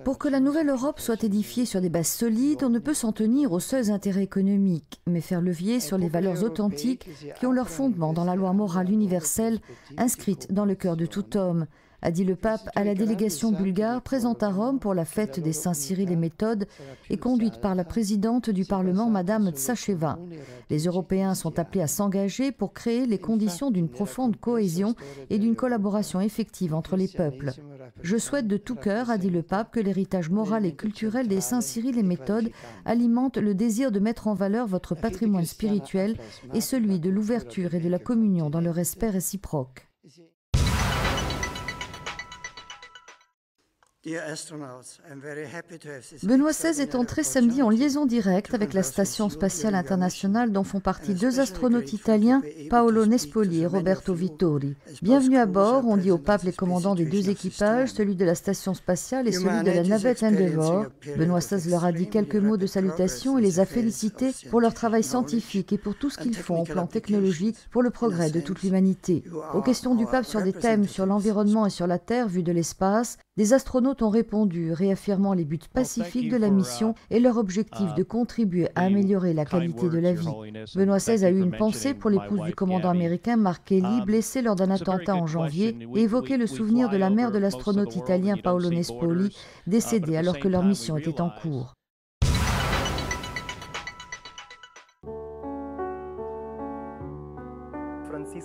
Pour que la nouvelle Europe soit édifiée sur des bases solides, on ne peut s'en tenir aux seuls intérêts économiques, mais faire levier sur les valeurs authentiques qui ont leur fondement dans la loi morale universelle inscrite dans le cœur de tout homme, a dit le pape à la délégation bulgare présente à Rome pour la fête des Saints Cyril et Méthode et conduite par la présidente du Parlement, Madame Tsacheva. Les Européens sont appelés à s'engager pour créer les conditions d'une profonde cohésion et d'une collaboration effective entre les peuples. Je souhaite de tout cœur, a dit le pape, que l'héritage moral et culturel des Saints Cyril et Méthode alimente le désir de mettre en valeur votre patrimoine spirituel et celui de l'ouverture et de la communion dans le respect réciproque. Benoît XVI est entré samedi en liaison directe avec la Station spatiale internationale dont font partie deux astronautes italiens, Paolo Nespoli et Roberto Vittori. Bienvenue à bord, ont dit au pape les commandants des deux équipages, celui de la Station spatiale et celui de la navette Endeavour. Benoît XVI leur a dit quelques mots de salutation et les a félicités pour leur travail scientifique et pour tout ce qu'ils font au plan technologique pour le progrès de toute l'humanité. Aux questions du pape sur des thèmes sur l'environnement et sur la Terre vue de l'espace, des astronautes ont répondu, réaffirmant les buts pacifiques de la mission et leur objectif de contribuer à améliorer la qualité de la vie. Benoît XVI a eu une pensée pour l'épouse du commandant américain Mark Kelly, blessé lors d'un attentat en janvier, et évoqué le souvenir de la mère de l'astronaute italien Paolo Nespoli, décédé alors que leur mission était en cours.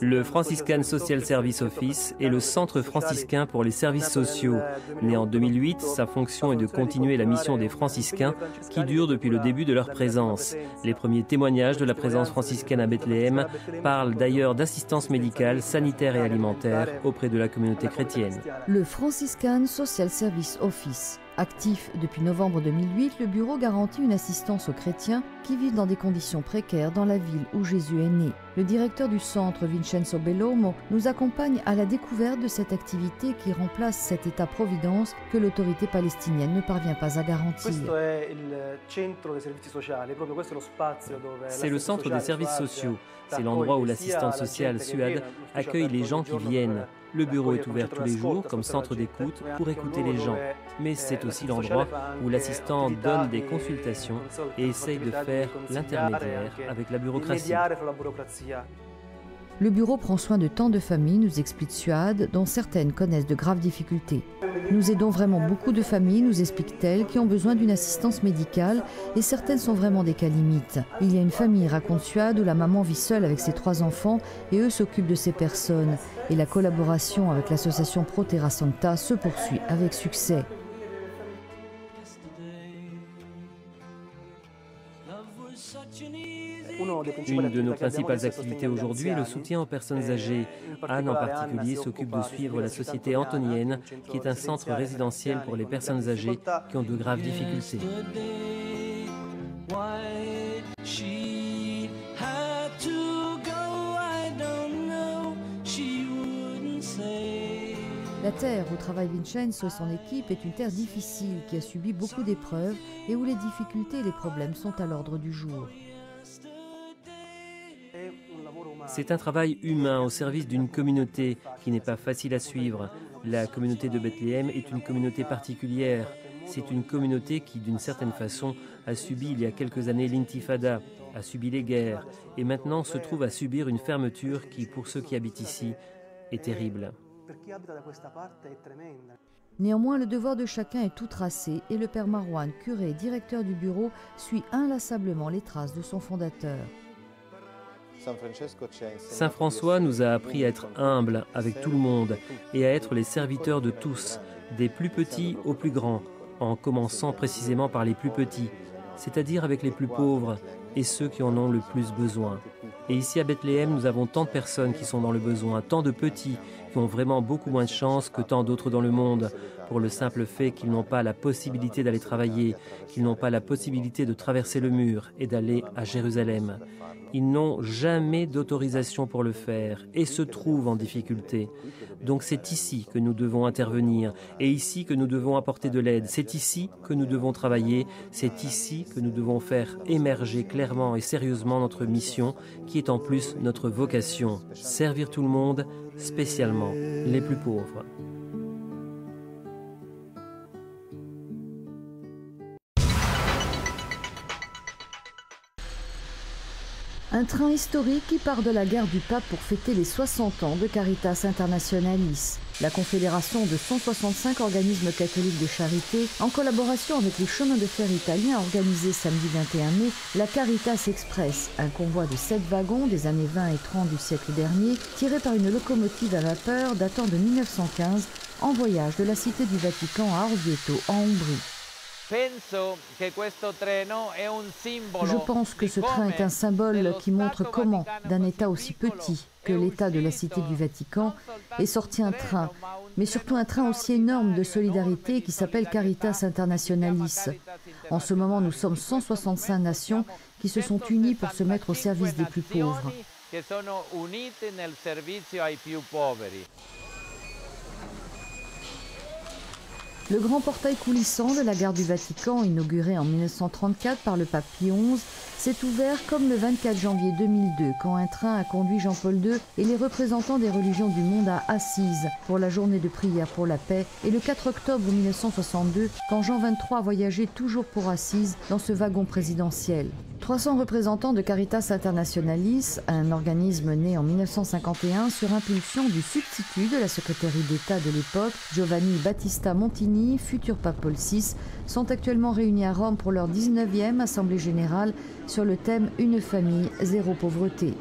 Le Franciscan Social Service Office est le centre franciscain pour les services sociaux. Né en 2008, sa fonction est de continuer la mission des franciscains qui dure depuis le début de leur présence. Les premiers témoignages de la présence franciscaine à Bethléem parlent d'ailleurs d'assistance médicale, sanitaire et alimentaire auprès de la communauté chrétienne. Le Franciscan Social Service Office. Actif depuis novembre 2008, le bureau garantit une assistance aux chrétiens qui vivent dans des conditions précaires dans la ville où Jésus est né. Le directeur du centre, Vincenzo Bellomo, nous accompagne à la découverte de cette activité qui remplace cet État-providence que l'autorité palestinienne ne parvient pas à garantir. C'est le centre des services sociaux. C'est l'endroit où l'assistante sociale SUAD accueille les gens qui viennent. Le bureau est ouvert tous les jours comme centre d'écoute pour écouter les gens. Mais c'est aussi l'endroit où l'assistant donne des consultations et essaye de faire l'intermédiaire avec la bureaucratie. Le bureau prend soin de tant de familles, nous explique Suad, dont certaines connaissent de graves difficultés. Nous aidons vraiment beaucoup de familles, nous explique-t-elle, qui ont besoin d'une assistance médicale et certaines sont vraiment des cas limites. Il y a une famille, raconte Suad, où la maman vit seule avec ses 3 enfants et eux s'occupent de ces personnes. Et la collaboration avec l'association Pro Terra Santa se poursuit avec succès. Une de nos principales activités aujourd'hui est le soutien aux personnes âgées. Anne en particulier s'occupe de suivre la Société Antonienne, qui est un centre résidentiel pour les personnes âgées qui ont de graves difficultés. La terre où travaille Vincenzo et son équipe est une terre difficile qui a subi beaucoup d'épreuves et où les difficultés et les problèmes sont à l'ordre du jour. C'est un travail humain au service d'une communauté qui n'est pas facile à suivre. La communauté de Bethléem est une communauté particulière. C'est une communauté qui, d'une certaine façon, a subi il y a quelques années l'intifada, a subi les guerres et maintenant se trouve à subir une fermeture qui, pour ceux qui habitent ici, est terrible. Néanmoins, le devoir de chacun est tout tracé et le père Marouane, curé et directeur du bureau, suit inlassablement les traces de son fondateur. Saint François nous a appris à être humbles avec tout le monde et à être les serviteurs de tous, des plus petits aux plus grands, en commençant précisément par les plus petits, c'est-à-dire avec les plus pauvres et ceux qui en ont le plus besoin. Et ici à Bethléem, nous avons tant de personnes qui sont dans le besoin, tant de petits qui ont vraiment beaucoup moins de chance que tant d'autres dans le monde, pour le simple fait qu'ils n'ont pas la possibilité d'aller travailler, qu'ils n'ont pas la possibilité de traverser le mur et d'aller à Jérusalem. Ils n'ont jamais d'autorisation pour le faire et se trouvent en difficulté. Donc c'est ici que nous devons intervenir et ici que nous devons apporter de l'aide. C'est ici que nous devons travailler, c'est ici que nous devons faire émerger clairement et sérieusement notre mission qui est en plus notre vocation, servir tout le monde, spécialement les plus pauvres. Un train historique qui part de la gare du Pape pour fêter les 60 ans de Caritas Internationalis. La confédération de 165 organismes catholiques de charité, en collaboration avec les chemins de fer italiens, a organisé samedi 21 mai la Caritas Express, un convoi de 7 wagons des années 20 et 30 du siècle dernier, tiré par une locomotive à vapeur datant de 1915, en voyage de la Cité du Vatican à Orvieto, en Ombrie. Je pense que ce train est un symbole qui montre comment, d'un État aussi petit que l'État de la Cité du Vatican, est sorti un train, mais surtout un train aussi énorme de solidarité qui s'appelle Caritas Internationalis. En ce moment, nous sommes 165 nations qui se sont unies pour se mettre au service des plus pauvres. Le grand portail coulissant de la gare du Vatican, inauguré en 1934 par le pape Pie XI, s'est ouvert comme le 24 janvier 2002, quand un train a conduit Jean-Paul II et les représentants des religions du monde à Assise pour la journée de prière pour la paix, et le 4 octobre 1962, quand Jean XXIII a voyagé toujours pour Assise dans ce wagon présidentiel. 300 représentants de Caritas Internationalis, un organisme né en 1951 sur impulsion du substitut de la secrétaire d'État de l'époque, Giovanni Battista Montini, futur pape Paul VI, sont actuellement réunis à Rome pour leur 19e Assemblée générale sur le thème « Une famille, zéro pauvreté ».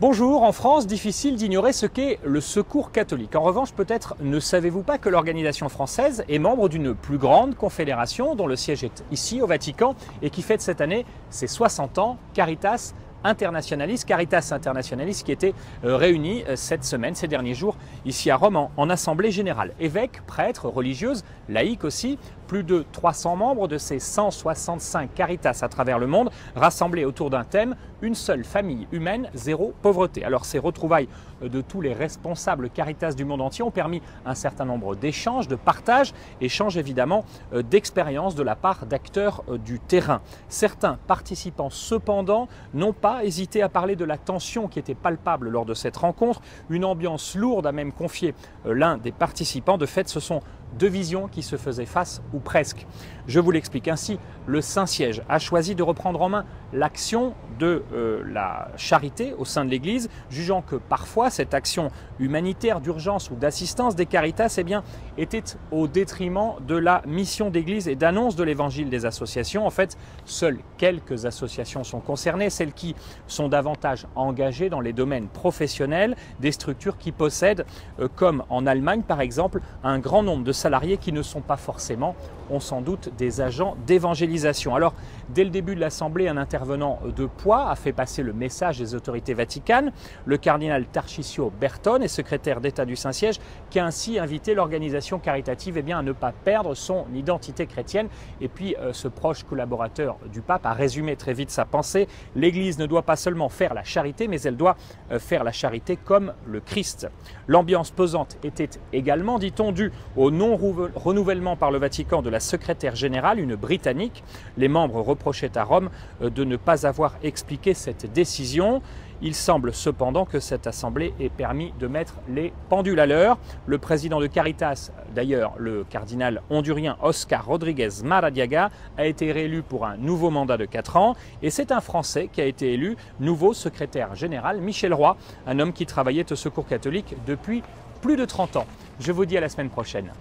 Bonjour, en France, difficile d'ignorer ce qu'est le Secours catholique. En revanche, peut-être ne savez-vous pas que l'organisation française est membre d'une plus grande confédération dont le siège est ici au Vatican et qui fête cette année ses 60 ans, Caritas Internationalis qui était réunie cette semaine, ces derniers jours, ici à Rome en Assemblée générale. Évêques, prêtres, religieuses, laïcs aussi, plus de 300 membres de ces 165 Caritas à travers le monde, rassemblés autour d'un thème, une seule famille humaine, zéro pauvreté. Alors ces retrouvailles de tous les responsables Caritas du monde entier ont permis un certain nombre d'échanges, de partages, échanges évidemment d'expériences de la part d'acteurs du terrain. Certains participants cependant n'ont pas hésité à parler de la tension qui était palpable lors de cette rencontre, une ambiance lourde a même confié l'un des participants. De fait, ce sont deux visions qui se faisaient face, ou presque. Je vous l'explique ainsi, le Saint-Siège a choisi de reprendre en main l'action de la charité au sein de l'Église, jugeant que parfois cette action humanitaire d'urgence ou d'assistance des Caritas était au détriment de la mission d'Église et d'annonce de l'Évangile des associations. En fait, seules quelques associations sont concernées, celles qui sont davantage engagées dans les domaines professionnels, des structures qui possèdent, comme en Allemagne par exemple, un grand nombre de salariés qui ne sont pas forcément, ont sans doute des agents d'évangélisation. Alors, dès le début de l'Assemblée, un intervenant de poids a fait passer le message des autorités vaticanes, le cardinal Tarcisio Bertone, secrétaire d'État du Saint-Siège, qui a ainsi invité l'organisation caritative à ne pas perdre son identité chrétienne. Et puis, ce proche collaborateur du pape a résumé très vite sa pensée. L'Église ne doit pas seulement faire la charité, mais elle doit faire la charité comme le Christ. L'ambiance pesante était également, dit-on, due au non-renouvellement par le Vatican de la secrétaire générale, une Britannique. Les membres reprochaient à Rome de ne pas avoir expliqué cette décision. Il semble cependant que cette assemblée ait permis de mettre les pendules à l'heure. Le président de Caritas, d'ailleurs le cardinal hondurien Oscar Rodriguez Maradiaga, a été réélu pour un nouveau mandat de 4 ans. Et c'est un Français qui a été élu nouveau secrétaire général, Michel Roy, un homme qui travaillait au Secours catholique depuis plus de 30 ans. Je vous dis à la semaine prochaine.